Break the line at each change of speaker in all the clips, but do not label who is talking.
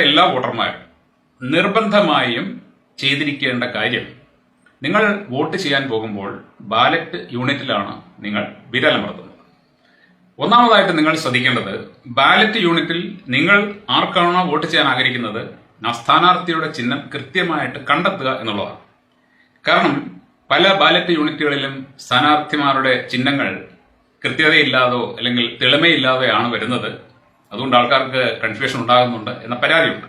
എല്ലാ വോട്ടർമാരും നിർബന്ധമായും ചെയ്തിരിക്കേണ്ട കാര്യം, നിങ്ങൾ വോട്ട് ചെയ്യാൻ പോകുമ്പോൾ ബാലറ്റ് യൂണിറ്റിലാണ് നിങ്ങൾ വിരലമർത്തുന്നത്. ഒന്നാമതായിട്ട് നിങ്ങൾ ശ്രദ്ധിക്കേണ്ടത്, ബാലറ്റ് യൂണിറ്റിൽ നിങ്ങൾ ആർക്കാണോ വോട്ട് ചെയ്യാൻ ആഗ്രഹിക്കുന്നത് ആ സ്ഥാനാർത്ഥിയുടെ ചിഹ്നം കൃത്യമായിട്ട് കണ്ടെത്തുക എന്നുള്ളതാണ്. കാരണം പല ബാലറ്റ് യൂണിറ്റുകളിലും സ്ഥാനാർത്ഥിമാരുടെ ചിഹ്നങ്ങൾ കൃത്യതയില്ലാതോ അല്ലെങ്കിൽ തെളിമയില്ലാതെയാണ് വരുന്നത്. അതുകൊണ്ട് ആൾക്കാർക്ക് കൺഫ്യൂഷൻ ഉണ്ടാകുന്നുണ്ട് എന്ന പരാതിയുണ്ട്.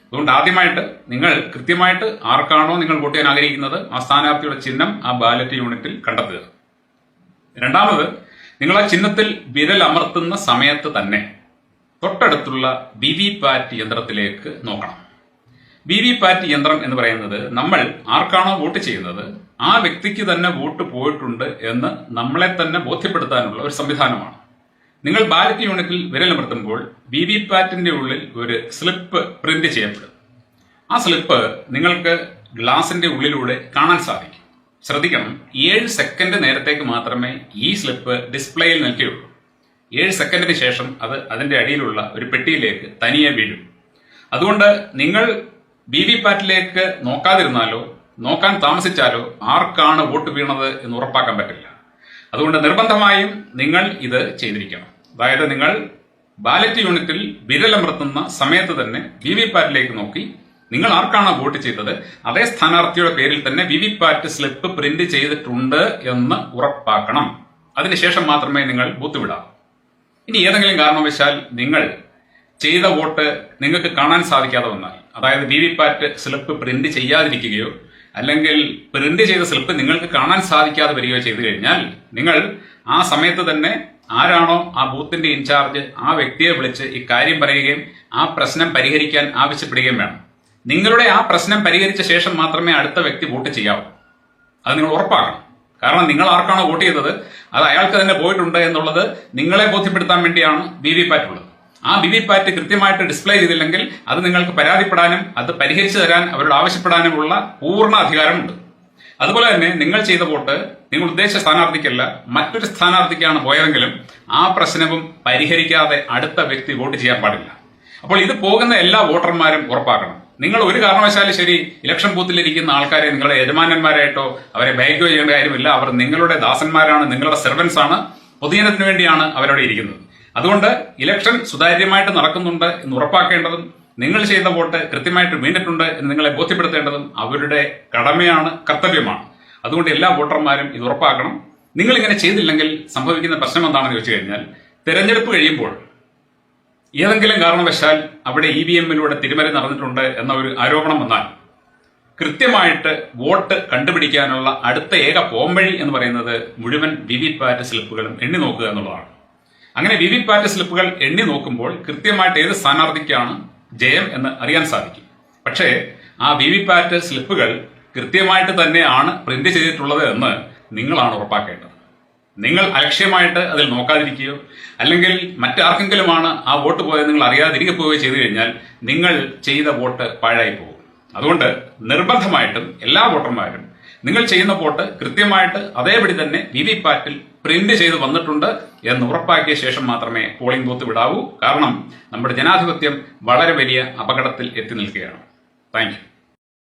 അതുകൊണ്ട് ആദ്യമായിട്ട് നിങ്ങൾ കൃത്യമായിട്ട് ആർക്കാണോ നിങ്ങൾ വോട്ട് ചെയ്യാൻ ആഗ്രഹിക്കുന്നത് ആ സ്ഥാനാർത്ഥിയുടെ ചിഹ്നം ആ ബാലറ്റ് യൂണിറ്റിൽ കണ്ടെത്തുക. രണ്ടാമത്, നിങ്ങൾ ആ ചിഹ്നത്തിൽ വിരൽ അമർത്തുന്ന സമയത്ത് തന്നെ തൊട്ടടുത്തുള്ള വിവിപാറ്റ് യന്ത്രത്തിലേക്ക് നോക്കണം. വിവിപാറ്റ് യന്ത്രം എന്ന് പറയുന്നത് നമ്മൾ ആർക്കാണോ വോട്ട് ചെയ്യുന്നത് ആ വ്യക്തിക്ക് തന്നെ വോട്ട് പോയിട്ടുണ്ട് എന്ന് നമ്മളെ തന്നെ ബോധ്യപ്പെടുത്താനുള്ള ഒരു സംവിധാനമാണ്. നിങ്ങൾ ബാലറ്റ് യൂണിറ്റിൽ വിരലമർത്തുമ്പോൾ വിവിപാറ്റിന്റെ ഉള്ളിൽ ഒരു സ്ലിപ്പ് പ്രിന്റ് ചെയ്യപ്പെടും. ആ സ്ലിപ്പ് നിങ്ങൾക്ക് ഗ്ലാസിന്റെ ഉള്ളിലൂടെ കാണാൻ സാധിക്കും. ശ്രദ്ധിക്കണം, 7 സെക്കൻഡ് നേരത്തേക്ക് മാത്രമേ ഈ സ്ലിപ്പ് ഡിസ്പ്ലേയിൽ നിൽക്കുകയുള്ളൂ. 7 സെക്കൻഡിന് ശേഷം അത് അതിന്റെ അടിയിലുള്ള ഒരു പെട്ടിയിലേക്ക് തനിയെ വീഴും. അതുകൊണ്ട് നിങ്ങൾ വിവിപാറ്റിലേക്ക് നോക്കാതിരുന്നാലോ നോക്കാൻ താമസിച്ചാലോ ആർക്കാണ് വോട്ട് വീണത് എന്ന് ഉറപ്പാക്കാൻ പറ്റില്ല. അതുകൊണ്ട് നിർബന്ധമായും നിങ്ങൾ ഇത് ചെയ്തിരിക്കണം. അതായത് നിങ്ങൾ ബാലറ്റ് യൂണിറ്റിൽ വിരലമർത്തുന്ന സമയത്ത് തന്നെ വിവിപാറ്റിലേക്ക് നോക്കി നിങ്ങൾ ആർക്കാണോ വോട്ട് ചെയ്തത് അതേ സ്ഥാനാർത്ഥിയുടെ പേരിൽ തന്നെ വിവിപാറ്റ് സ്ലിപ്പ് പ്രിന്റ് ചെയ്തിട്ടുണ്ട് എന്ന് ഉറപ്പാക്കണം. അതിനുശേഷം മാത്രമേ നിങ്ങൾ ബൂത്ത് വിടാവൂ. ഇനി ഏതെങ്കിലും കാരണവശാൽ നിങ്ങൾ ചെയ്ത വോട്ട് നിങ്ങൾക്ക് കാണാൻ സാധിക്കാതെ വന്നാൽ, അതായത് വിവിപാറ്റ് സ്ലിപ്പ് പ്രിന്റ് ചെയ്യാതിരിക്കുകയോ അല്ലെങ്കിൽ പ്രിന്റ് ചെയ്ത സ്ലിപ്പ് നിങ്ങൾക്ക് കാണാൻ സാധിക്കാതെ വരികയോ ചെയ്തു കഴിഞ്ഞാൽ നിങ്ങൾ ആ സമയത്ത് തന്നെ ആരാണോ ആ ബൂത്തിന്റെ ഇൻചാർജ് ആ വ്യക്തിയെ വിളിച്ച് ഈ കാര്യം പറയുകയും ആ പ്രശ്നം പരിഹരിക്കാൻ ആവശ്യപ്പെടുകയും വേണം. നിങ്ങളുടെ ആ പ്രശ്നം പരിഹരിച്ച ശേഷം മാത്രമേ അടുത്ത വ്യക്തി വോട്ട് ചെയ്യാവൂ. അത് നിങ്ങൾ ഉറപ്പാക്കണം. കാരണം നിങ്ങൾ ആർക്കാണോ വോട്ട് ചെയ്തത് അത് അയാൾക്ക് തന്നെ പോയിട്ടുണ്ട് എന്നുള്ളത് നിങ്ങളെ ബോധ്യപ്പെടുത്താൻ വേണ്ടിയാണ് വിവിപാറ്റ് ഉള്ളത്. ആ വിവിപാറ്റ് കൃത്യമായിട്ട് ഡിസ്പ്ലേ ചെയ്തില്ലെങ്കിൽ അത് നിങ്ങൾക്ക് പരാതിപ്പെടാനും അത് പരിഹരിച്ചു തരാൻ അവരോട് ആവശ്യപ്പെടാനുമുള്ള പൂർണ്ണ അധികാരമുണ്ട്. അതുപോലെ തന്നെ നിങ്ങൾ ചെയ്ത വോട്ട് നിങ്ങൾ ഉദ്ദേശിച്ച സ്ഥാനാർത്ഥിക്കല്ല മറ്റൊരു സ്ഥാനാർത്ഥിക്കാണ് പോയതെങ്കിലും ആ പ്രശ്നവും പരിഹരിക്കാതെ അടുത്ത വ്യക്തി വോട്ട് ചെയ്യാൻ പാടില്ല. അപ്പോൾ ഇത് പോകുന്ന എല്ലാ വോട്ടർമാരും ഉറപ്പാക്കണം. നിങ്ങൾ ഒരു കാരണവശാലും ശരി ഇലക്ഷൻ ബൂത്തിലിരിക്കുന്ന ആൾക്കാരെ നിങ്ങളുടെ യജമാനന്മാരായിട്ടോ അവരെ ബാഗോ ചെയ്യേണ്ട കാര്യമില്ല. അവർ നിങ്ങളുടെ ദാസന്മാരാണ്, നിങ്ങളുടെ സെർവൻസ് ആണ്. പൊതുജനത്തിന് വേണ്ടിയാണ് അവരവിടെ ഇരിക്കുന്നത്. അതുകൊണ്ട് ഇലക്ഷൻ സുതാര്യമായിട്ട് നടക്കുന്നുണ്ട് എന്ന് ഉറപ്പാക്കേണ്ടതും നിങ്ങൾ ചെയ്ത വോട്ട് കൃത്യമായിട്ട് വീണിട്ടുണ്ട് എന്ന് നിങ്ങളെ ബോധ്യപ്പെടുത്തേണ്ടതും അവരുടെ കടമയാണ്, കർത്തവ്യമാണ്. അതുകൊണ്ട് എല്ലാ വോട്ടർമാരും ഇത് ഉറപ്പാക്കണം. നിങ്ങൾ ഇങ്ങനെ ചെയ്തില്ലെങ്കിൽ സംഭവിക്കുന്ന പ്രശ്നം എന്താണെന്ന് ചോദിച്ചു കഴിഞ്ഞാൽ, തെരഞ്ഞെടുപ്പ് കഴിയുമ്പോൾ ഏതെങ്കിലും കാരണവശാൽ അവിടെ EVM-ലൂടെ തിരിമറി നടന്നിട്ടുണ്ട് എന്ന ഒരു ആരോപണം വന്നാൽ കൃത്യമായിട്ട് വോട്ട് കണ്ടുപിടിക്കാനുള്ള അടുത്ത ഏക പോംവഴി എന്ന് പറയുന്നത് മുഴുവൻ വിവിപാറ്റ് സ്ലിപ്പുകളും എണ്ണി നോക്കുക എന്നുള്ളതാണ്. അങ്ങനെ വിവിപാറ്റ് സ്ലിപ്പുകൾ എണ്ണി നോക്കുമ്പോൾ കൃത്യമായിട്ട് ഏത് സ്ഥാനാർത്ഥിക്കാണ് ജയം എന്ന് അറിയാൻ സാധിക്കും. പക്ഷേ ആ വിവിപാറ്റ് സ്ലിപ്പുകൾ കൃത്യമായിട്ട് തന്നെയാണ് പ്രിന്റ് ചെയ്തിട്ടുള്ളത് എന്ന് നിങ്ങളാണ് ഉറപ്പാക്കേണ്ടത്. നിങ്ങൾ അലക്ഷ്യമായിട്ട് അതിൽ നോക്കാതിരിക്കുകയോ അല്ലെങ്കിൽ മറ്റാർക്കെങ്കിലുമാണ് ആ വോട്ട് പോയത് നിങ്ങൾ അറിയാതിരിക്കെ പോവുകയോ ചെയ്തു കഴിഞ്ഞാൽ നിങ്ങൾ ചെയ്ത വോട്ട് പാഴായി പോകും. അതുകൊണ്ട് നിർബന്ധമായിട്ടും എല്ലാ വോട്ടർമാരും നിങ്ങൾ ചെയ്യുന്ന വോട്ട് കൃത്യമായിട്ട് അതേപടി തന്നെ വിവിപാറ്റിൽ പ്രിന്റ് ചെയ്ത് വന്നിട്ടുണ്ട് എന്ന് ഉറപ്പാക്കിയ ശേഷം മാത്രമേ പോളിംഗ് ബൂത്ത് വിടാവൂ. കാരണം നമ്മുടെ ജനാധിപത്യം വളരെ വലിയ അപകടത്തിൽ എത്തി നിൽക്കുകയാണ്. Thank you.